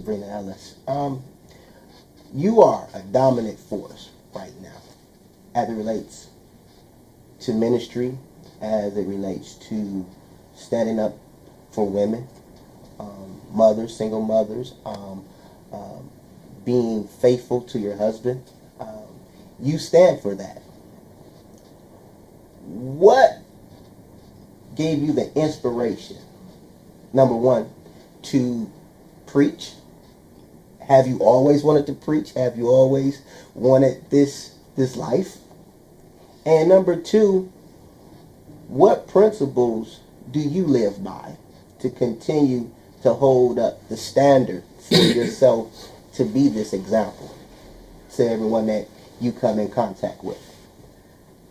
Sabrina Ellis. You are a dominant force right now as it relates to ministry, as it relates to standing up for women, mothers, single mothers, being faithful to your husband. You stand for that. What gave you the inspiration, number one, to preach? Have you always wanted to preach? Have you always wanted this life? And number two, what principles do you live by to continue to hold up the standard for yourself to be this example to everyone that you come in contact with?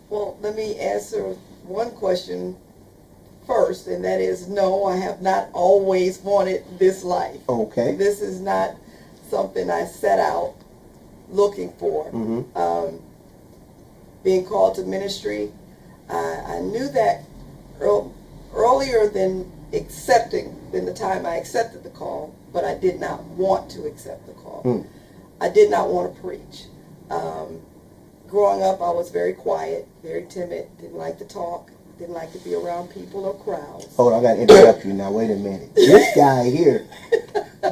Well, let me answer one question first, and that is, no, I have not always wanted this life. Okay. This is not something I set out looking for. Mm-hmm. Being called to ministry, I knew that earlier than the time I accepted the call, but I did not want to accept the call. Mm. I did not want to preach. Growing up, I was very quiet, very timid, didn't like to talk, didn't like to be around people or crowds. Hold on, I got to interrupt you now. Wait a minute. This guy here,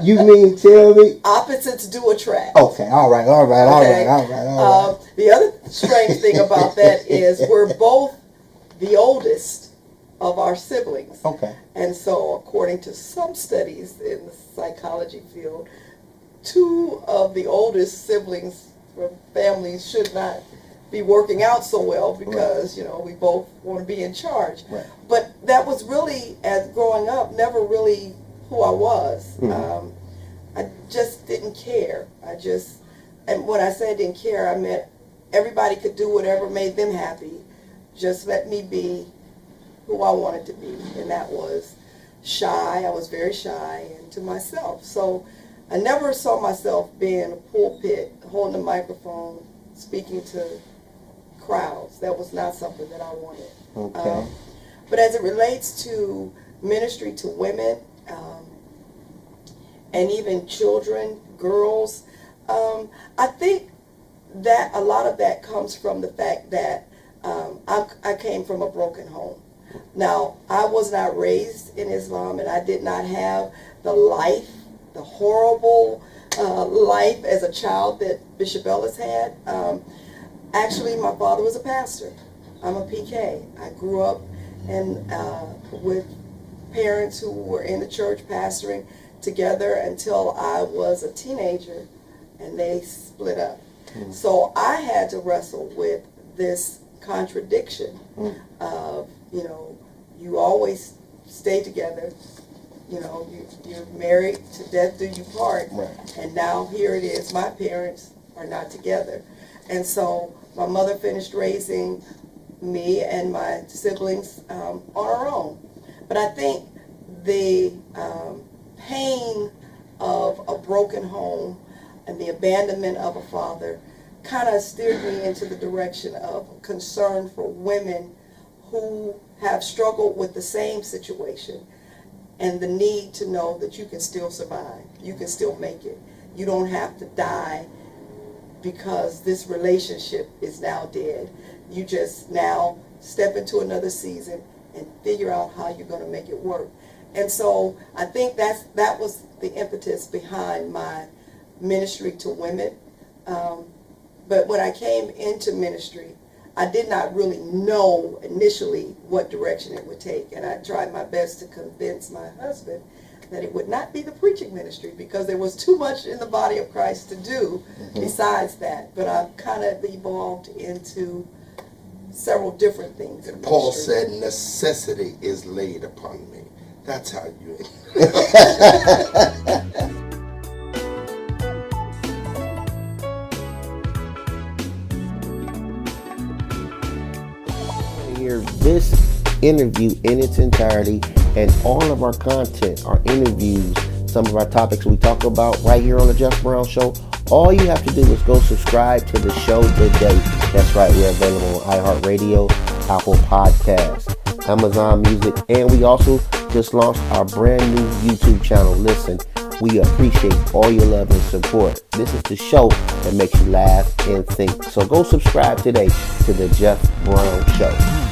you mean tell me? Opposites do attract. Okay, all right. The other strange thing about that is we're both the oldest of our siblings. Okay. And so, according to some studies in the psychology field, two of the oldest siblings from families should not be working out so well because, right, we both want to be in charge. Right. But that was really, as growing up, never really who I was. Mm-hmm. I just didn't care. And when I say I didn't care, I meant everybody could do whatever made them happy. Just let me be who I wanted to be. And that was shy. I was very shy and to myself. So I never saw myself being in a pulpit, holding a microphone, speaking to crowds. That was not something that I wanted. Okay. But as it relates to ministry to women, and even children, girls, I think that a lot of that comes from the fact that I came from a broken home. Now, I was not raised in Islam, and I did not have the horrible life as a child that Bishop Ellis had. Actually, my father was a pastor. I'm a PK. I grew up with parents who were in the church pastoring together until I was a teenager, and they split up. Mm-hmm. So I had to wrestle with this contradiction of, you always stay together, you're married to death do you part, right, and now here it is, my parents are not together. And so my mother finished raising me and my siblings on our own. But I think the pain of a broken home and the abandonment of a father kind of steered me into the direction of concern for women who have struggled with the same situation and the need to know that you can still survive, you can still make it. You don't have to die because this relationship is now dead. You just now step into another season and figure out how you're going to make it work. And so I think that was the impetus behind my ministry to women. But when I came into ministry, I did not really know initially what direction it would take. And I tried my best to convince my husband that it would not be the preaching ministry because there was too much in the body of Christ to do besides that. But I've kind of evolved into several different things. And Paul said, necessity is laid upon me. That's how you... Hear this interview in its entirety, and all of our content, our interviews, some of our topics we talk about right here on the Jeff Brown Show. All you have to do is go subscribe to the show today. That's right, we're available on iHeartRadio, Apple Podcasts, Amazon Music, and we also just launched our brand new YouTube channel. Listen, We appreciate all your love and support. This is the show that makes you laugh and think. So go subscribe today to the Jeff Brown Show.